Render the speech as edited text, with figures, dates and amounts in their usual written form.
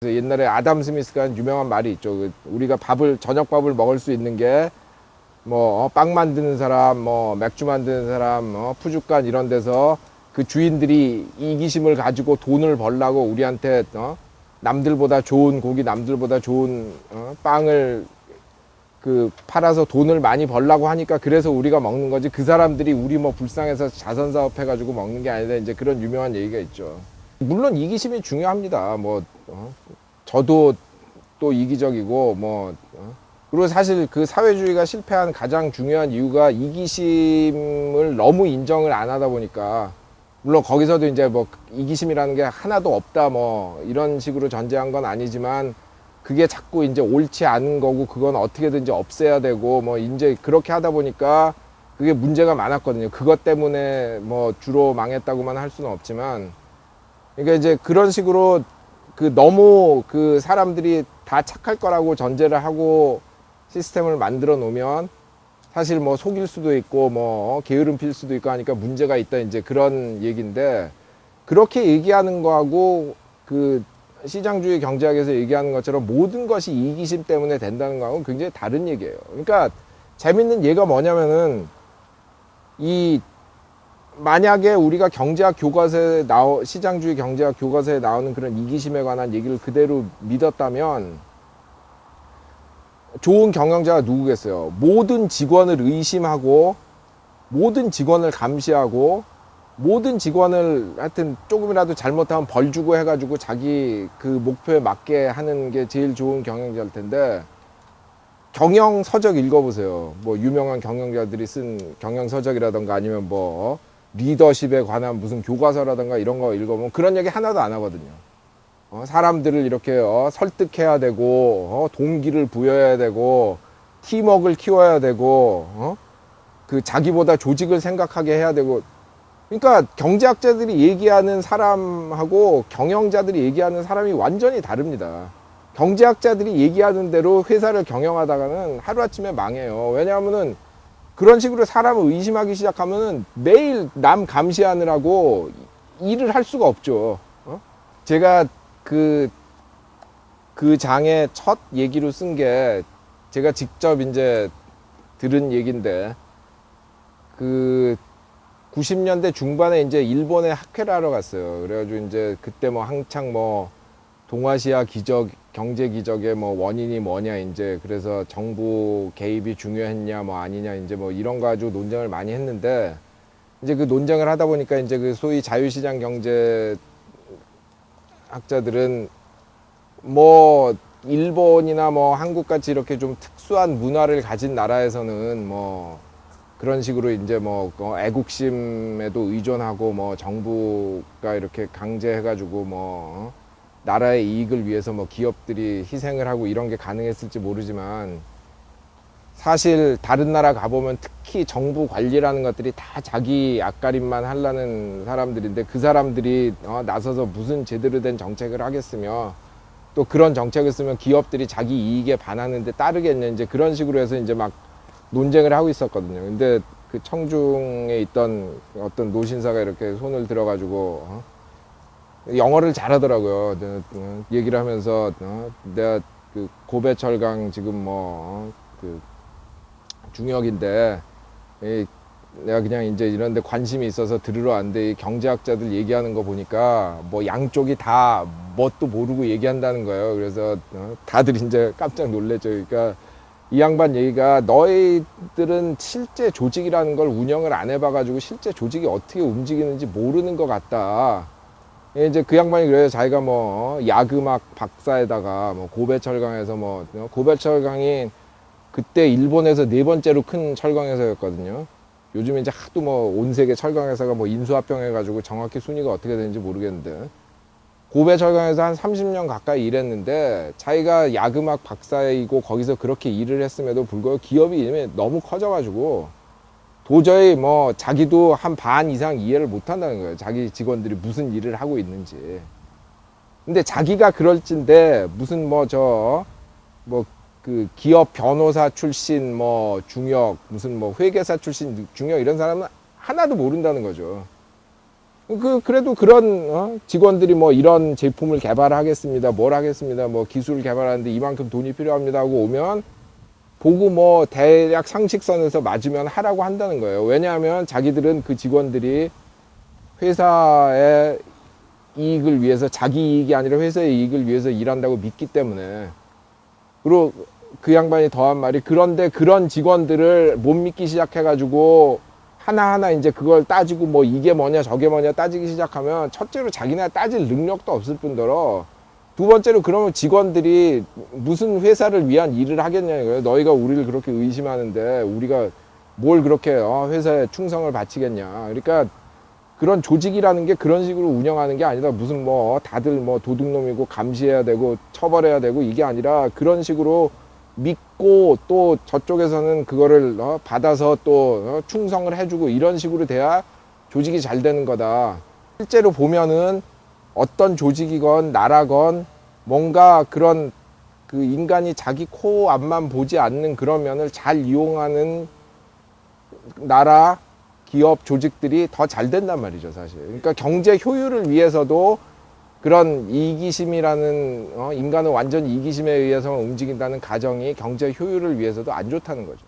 그래서 옛날에 아담 스미스가 한 유명한 말이 있죠. 우리가 저녁밥을 먹을 수 있는 게 빵 만드는 사람, 맥주 만드는 사람, 푸주간 이런 데서 그 주인들이 이기심을 가지고 돈을 벌라고 우리한테 남들보다 좋은 고기, 남들보다 좋은 빵을 팔아서 돈을 많이 벌라고 하니까 그래서 우리가 먹는 거지. 그 사람들이 우리 불쌍해서 자선 사업 해가지고 먹는 게 아니다. 이제 그런 유명한 얘기가 있죠. 물론 이기심이 중요합니다. 저도 또 이기적이고 그리고 사실 그 사회주의가 실패한 가장 중요한 이유가 이기심을 너무 인정을 안 하다 보니까, 물론 거기서도 이제 이기심이라는 게 하나도 없다 이런 식으로 전제한 건 아니지만, 그게 자꾸 이제 옳지 않은 거고 그건 어떻게든지 없애야 되고 이제 그렇게 하다 보니까 그게 문제가 많았거든요. 그것 때문에 주로 망했다고만 할 수는 없지만, 그러니까 이제 그런 식으로 너무 사람들이 다 착할 거라고 전제를 하고 시스템을 만들어 놓으면 사실 속일 수도 있고 게으름 필 수도 있고 하니까 문제가 있다, 이제 그런 얘기인데, 그렇게 얘기하는 거하고 시장주의 경제학에서 얘기하는 것처럼 모든 것이 이기심 때문에 된다는 거하고는 굉장히 다른 얘기예요. 그러니까 재밌는 예가 뭐냐면은, 만약에 우리가 경제학 교과서에 시장주의 경제학 교과서에 나오는 그런 이기심에 관한 얘기를 그대로 믿었다면, 좋은 경영자가 누구겠어요? 모든 직원을 의심하고, 모든 직원을 감시하고, 모든 직원을 하여튼 조금이라도 잘못하면 벌 주고 해가지고 자기 목표에 맞게 하는 게 제일 좋은 경영자일 텐데, 경영 서적 읽어보세요. 유명한 경영자들이 쓴 경영 서적이라던가 아니면 리더십에 관한 무슨 교과서라던가 이런 거 읽어보면 그런 얘기 하나도 안 하거든요. 사람들을 이렇게 설득해야 되고, 동기를 부여해야 되고, 팀워크를 키워야 되고, 자기보다 조직을 생각하게 해야 되고. 그러니까 경제학자들이 얘기하는 사람하고 경영자들이 얘기하는 사람이 완전히 다릅니다. 경제학자들이 얘기하는 대로 회사를 경영하다가는 하루아침에 망해요. 왜냐하면은 그런 식으로 사람을 의심하기 시작하면은 매일 남 감시하느라고 일을 할 수가 없죠. 제가 그 장의 첫 얘기로 쓴 게 제가 직접 이제 들은 얘기인데, 90년대 중반에 이제 일본에 학회를 하러 갔어요. 그래가지고 이제 그때 한창 동아시아 경제 기적의 원인이 뭐냐, 이제 그래서 정부 개입이 중요했냐 아니냐, 이제 이런 거 가지고 논쟁을 많이 했는데, 이제 그 논쟁을 하다 보니까 이제 소위 자유시장 경제 학자들은 일본이나 한국같이 이렇게 좀 특수한 문화를 가진 나라에서는 그런 식으로 이제 애국심에도 의존하고 정부가 이렇게 강제해가지고 나라의 이익을 위해서 기업들이 희생을 하고 이런 게 가능했을지 모르지만, 사실 다른 나라 가보면 특히 정부 관리라는 것들이 다 자기 앞가림만 하려는 사람들인데, 그 사람들이 나서서 무슨 제대로 된 정책을 하겠으며, 또 그런 정책을 쓰면 기업들이 자기 이익에 반하는데 따르겠냐, 이제 그런 식으로 해서 이제 논쟁을 하고 있었거든요. 근데 그 청중에 있던 어떤 노신사가 이렇게 손을 들어가지고 영어를 잘하더라고요. 얘기를 하면서 내가 고배철강 지금 중역인데 내가 그냥 이제 이런 데 관심이 있어서 들으러 왔는데, 이 경제학자들 얘기하는 거 보니까 양쪽이 다 뭣도 모르고 얘기한다는 거예요. 그래서 다들 이제 깜짝 놀랐죠. 그러니까 이 양반 얘기가, 너희들은 실제 조직이라는 걸 운영을 안 해봐가지고 실제 조직이 어떻게 움직이는지 모르는 것 같다. 이제 그 양반이 그래요. 자기가 야금학 박사에다가 고배철강에서 고배철강이 그때 일본에서 4번째로 큰 철강회사였거든요. 요즘에 이제 하도 온 세계 철강회사가 인수합병해가지고 정확히 순위가 어떻게 되는지 모르겠는데, 고배철강에서 한 30년 가까이 일했는데, 자기가 야금학 박사이고 거기서 그렇게 일을 했음에도 불구하고 기업이 이미 너무 커져가지고 도저히 자기도 한 반 이상 이해를 못 한다는 거예요. 자기 직원들이 무슨 일을 하고 있는지. 근데 자기가 그럴진데 무슨 기업 변호사 출신 중역, 무슨 회계사 출신 중역, 이런 사람은 하나도 모른다는 거죠. 그래도 그런 직원들이 뭐 이런 제품을 개발하겠습니다. 뭘 하겠습니다. 뭐 기술을 개발하는데 이만큼 돈이 필요합니다 하고 오면 보고 뭐 대략 상식선에서 맞으면 하라고 한다는 거예요. 왜냐하면 자기들은 그 직원들이 회사의 이익을 위해서, 자기 이익이 아니라 회사의 이익을 위해서 일한다고 믿기 때문에. 그리고 그 양반이 더한 말이, 그런데 그런 직원들을 못 믿기 시작해가지고 하나하나 이제 그걸 따지고 뭐 이게 뭐냐 저게 뭐냐 따지기 시작하면, 첫째로 자기네가 따질 능력도 없을 뿐더러, 두 번째로 그러면 직원들이 무슨 회사를 위한 일을 하겠냐는 거예요. 너희가 우리를 그렇게 의심하는데 우리가 뭘 그렇게 회사에 충성을 바치겠냐. 그러니까 그런 조직이라는 게 그런 식으로 운영하는 게 아니라 무슨 뭐 다들 뭐 도둑놈이고 감시해야 되고 처벌해야 되고 이게 아니라, 그런 식으로 믿고 또 저쪽에서는 그거를 받아서 또 충성을 해주고, 이런 식으로 돼야 조직이 잘 되는 거다. 실제로 보면은 어떤 조직이건 나라건 뭔가 그런 그 인간이 자기 코 앞만 보지 않는 그런 면을 잘 이용하는 나라, 기업, 조직들이 더 잘 된단 말이죠, 사실. 그러니까 경제 효율을 위해서도 그런 이기심이라는, 인간은 완전 이기심에 의해서 움직인다는 가정이 경제 효율을 위해서도 안 좋다는 거죠.